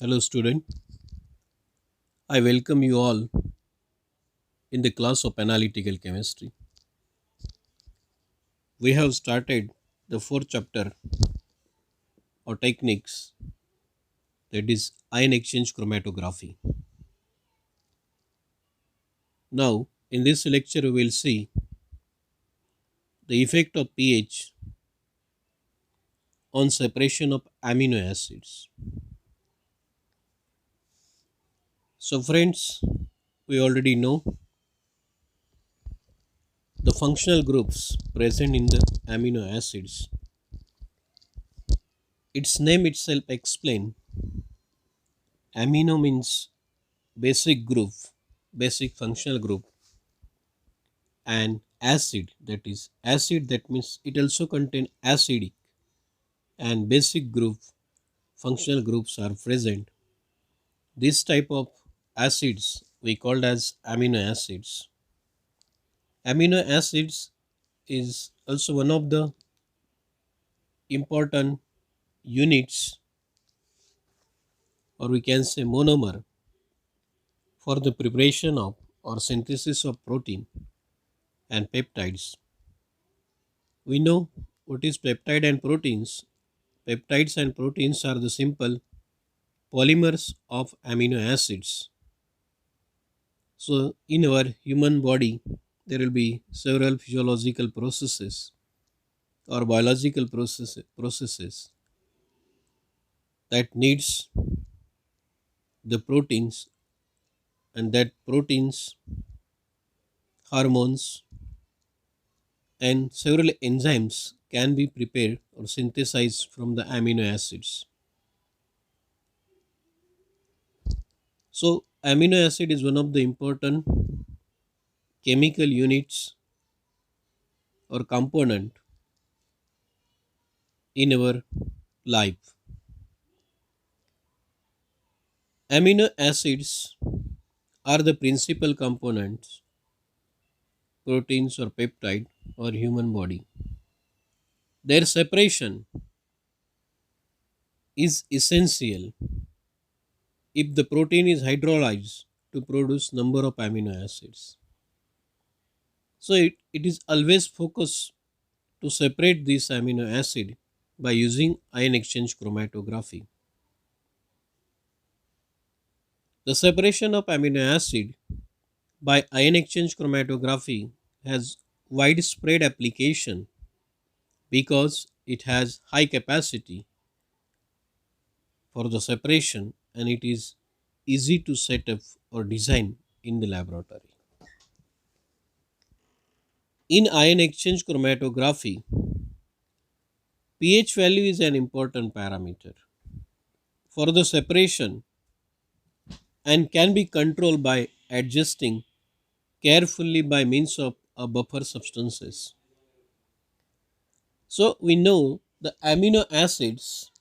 Hello student, I welcome you all in the class of analytical chemistry. We have started the fourth chapter of techniques, that is ion exchange chromatography. Now in this lecture we will see the effect of pH on separation of amino acids. So friends, we already know the functional groups present in the amino acids. Its name itself explains amino means basic group, basic functional group, and acid that means it also contain acidic and basic group functional groups are present. This type of acids we called as amino acids. Amino acids is also one of the important units, or we can say monomer, for the preparation of or synthesis of protein and peptides. We know what is peptide and proteins. Peptides and proteins are the simple polymers of amino acids. So, in our human body, there will be several physiological processes or biological processes that needs the proteins, and that proteins, hormones, and several enzymes can be prepared or synthesized from the amino acids. So, amino acid is one of the important chemical units or component in our life. Amino acids are the principal components, proteins or peptide or human body. Their separation is essential if the protein is hydrolyzed to produce number of amino acids. So it is always focused to separate this amino acid by using ion exchange chromatography. The separation of amino acid by ion exchange chromatography has widespread application because it has high capacity for the separation and it is easy to set up or design in the laboratory. In ion exchange chromatography, pH value is an important parameter for the separation and can be controlled by adjusting carefully by means of a buffer substances. So we know the amino acids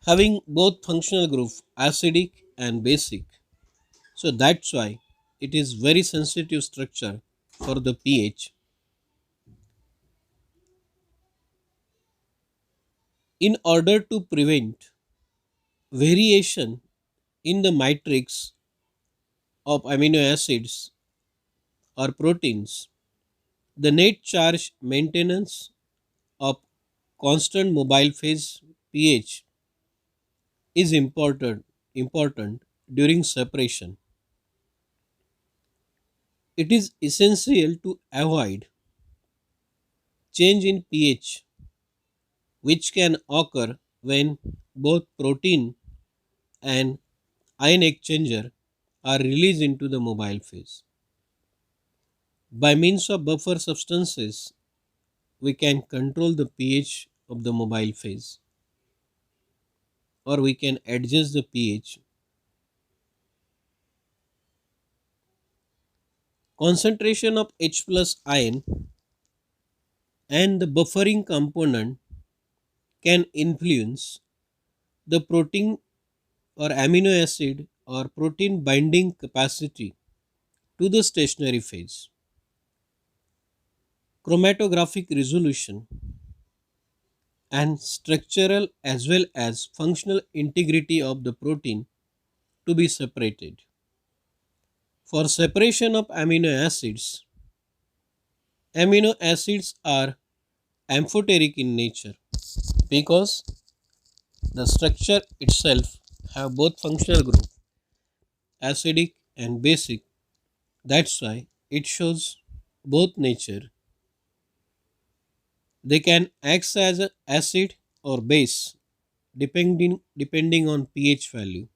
having both functional group acidic and basic. So that's why it is very sensitive structure for the pH. In order to prevent variation in the matrix of amino acids or proteins, the net charge maintenance of constant mobile phase pH is important during separation. It is essential to avoid change in pH which can occur when both protein and ion exchanger are released into the mobile phase. By means of buffer substances, we can control the pH of the mobile phase, or we can adjust the pH. Concentration of H plus ion and the buffering component can influence the protein or amino acid or protein binding capacity to the stationary phase. Chromatographic resolution and structural as well as functional integrity of the protein to be separated. For separation of amino acids are amphoteric in nature because the structure itself have both functional group, acidic and basic. That's why it shows both nature. They can act as an acid or base depending on pH value.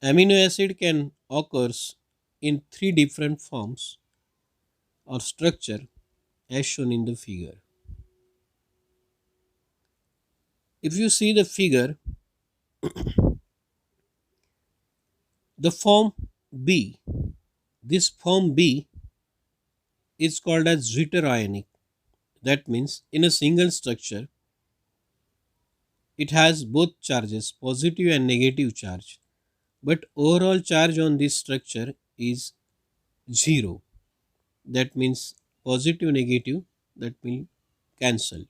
Amino acid can occurs in three different forms or structure as shown in the figure. If you see the figure, the form B, this form B is called as zwitterionic. That means in a single structure, it has both charges, positive and negative charge. But overall charge on this structure is 0. That means positive, negative, that will cancel.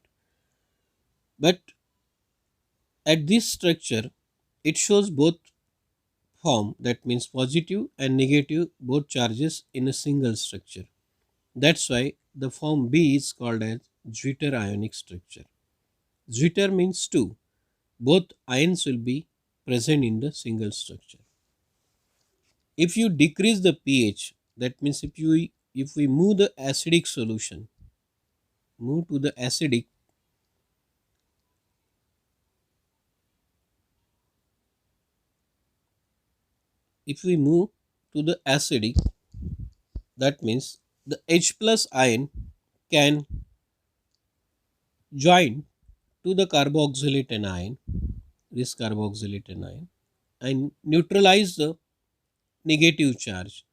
But at this structure, it shows both form, that means positive and negative both charges in a single structure. That's why the form B is called as zwitterionic structure. Zwitter means two. Both ions will be present in the single structure. If you decrease the pH, that means if we move the acidic solution, move to the acidic, if we move to the acidic, that means the H plus ion can join to the carboxylate anion, this carboxylate anion, and neutralize the negative charge,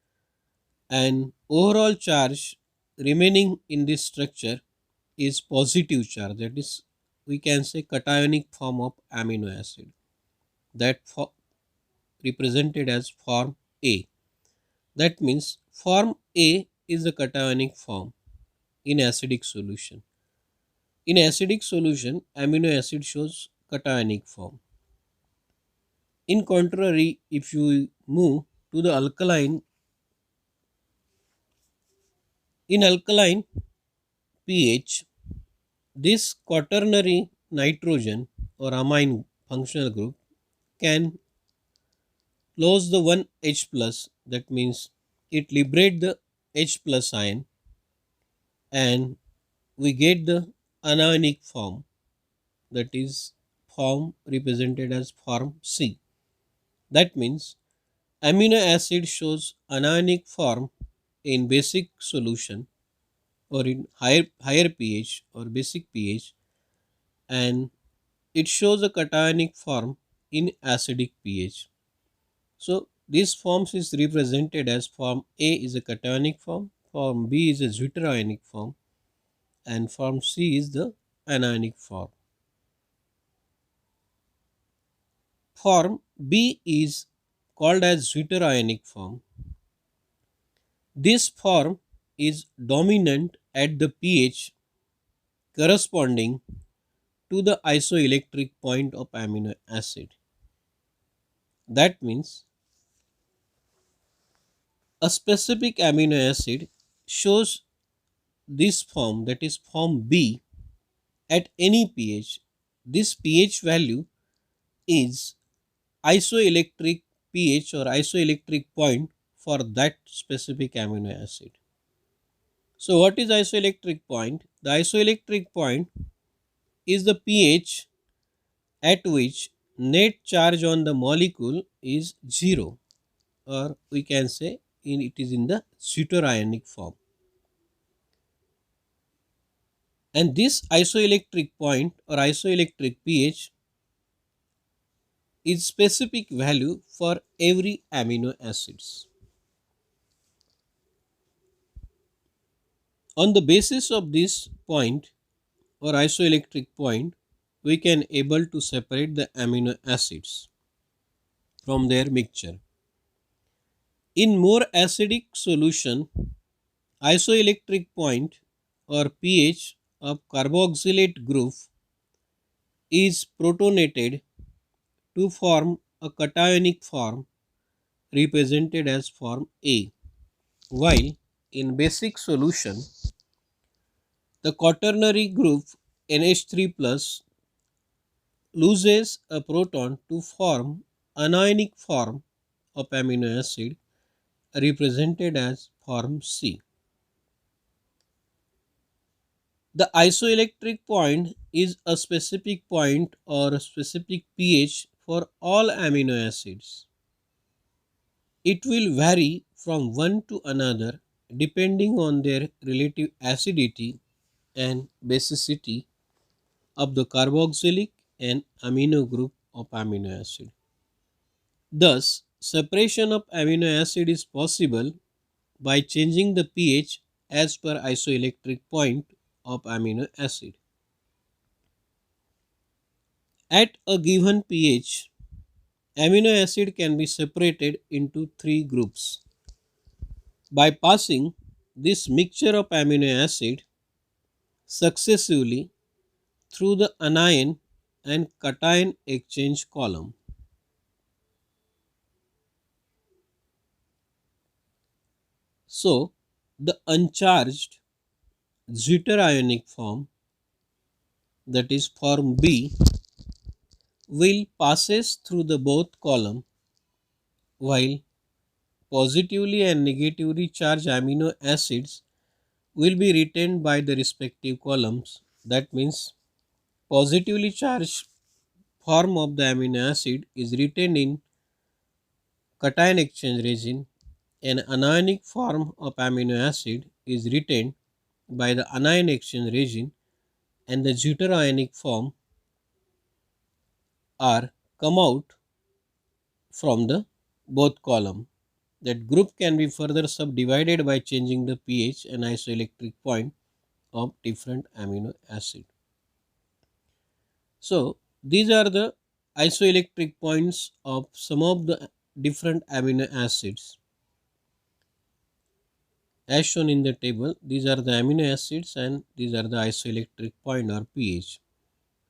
and overall charge remaining in this structure is positive charge, that is we can say cationic form of amino acid, that represented as form A. That means form A is the cationic form in acidic solution. In acidic solution, amino acid shows cationic form. In contrary, if you move to the alkaline, in alkaline pH, this quaternary nitrogen or amine functional group can lose the one H plus, that means it liberate the H plus ion and we get the anionic form, that is form represented as form C. That means amino acid shows anionic form in basic solution or in higher pH or basic pH, and it shows a cationic form in acidic pH. So these forms is represented as form A is a cationic form, form B is a zwitterionic form, and form C is the anionic form. Form B is called as zwitterionic form. This form is dominant at the pH corresponding to the isoelectric point of amino acid. That means a specific amino acid shows this form, that is form B, at any pH. This pH value is isoelectric pH or isoelectric point for that specific amino acid. So what is isoelectric point? The isoelectric point is the pH at which net charge on the molecule is 0, or we can say it is in the zwitterionic form. And this isoelectric point or isoelectric pH is specific value for every amino acids. On the basis of this point or isoelectric point, we can able to separate the amino acids from their mixture. In more acidic solution, isoelectric point or pH of carboxylate group is protonated to form a cationic form represented as form A, while in basic solution the quaternary group NH3 plus loses a proton to form anionic form of amino acid represented as form C. The isoelectric point is a specific point or a specific pH for all amino acids. It will vary from one to another depending on their relative acidity and basicity of the carboxylic and amino group of amino acid. Thus, separation of amino acid is possible by changing the pH as per isoelectric point of amino acid. At a given pH, amino acid can be separated into three groups. By passing this mixture of amino acid successively through the anion and cation exchange column. So, the uncharged zwitterionic form, that is form B, will passes through the both column, while positively and negatively charged amino acids will be retained by the respective columns. That means positively charged form of the amino acid is retained in cation exchange region, and anionic form of amino acid is retained by the anion exchange region, and the zwitterionic form are come out from the both column. That group can be further subdivided by changing the pH and isoelectric point of different amino acid. So these are the isoelectric points of some of the different amino acids. As shown in the table, these are the amino acids and these are the isoelectric point or pH.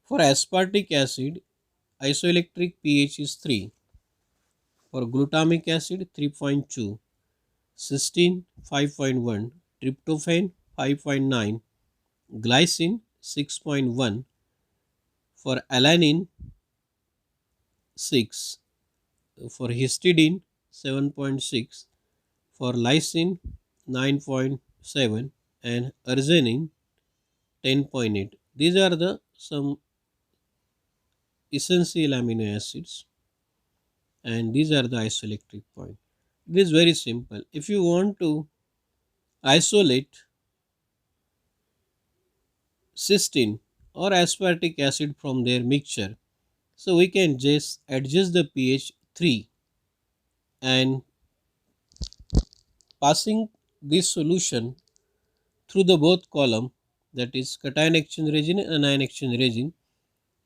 For aspartic acid, isoelectric pH is 3. For glutamic acid 3.2, cysteine 5.1, tryptophan 5.9, glycine 6.1, for alanine 6, for histidine 7.6, for lysine 9.7, and arginine 10.8. These are the some essential amino acids, and these are the isoelectric point. It is very simple. If you want to isolate cysteine or aspartic acid from their mixture, so we can just adjust the pH 3 and passing this solution through the both column, that is cation exchange region and anion exchange region,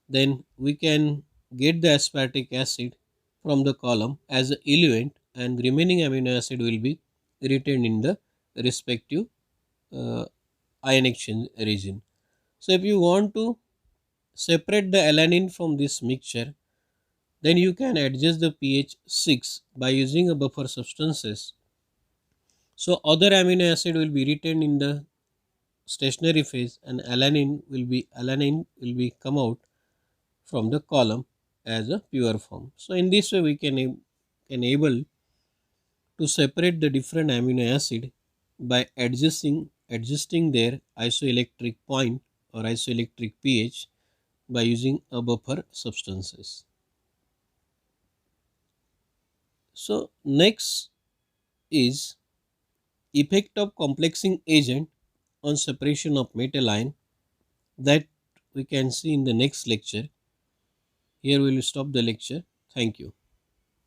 then we can get the aspartic acid from the column as an eluent, and the remaining amino acid will be retained in the respective uh, ion exchange region. So if you want to separate the alanine from this mixture, then you can adjust the pH 6 by using a buffer substances. So other amino acid will be retained in the stationary phase, and alanine will be come out from the column as a pure form. So in this way we can able to separate the different amino acid by adjusting their isoelectric point or isoelectric pH by using a buffer substances. So next is effect of complexing agent on separation of metal ion, that we can see in the next lecture. Here we will stop the lecture. Thank you.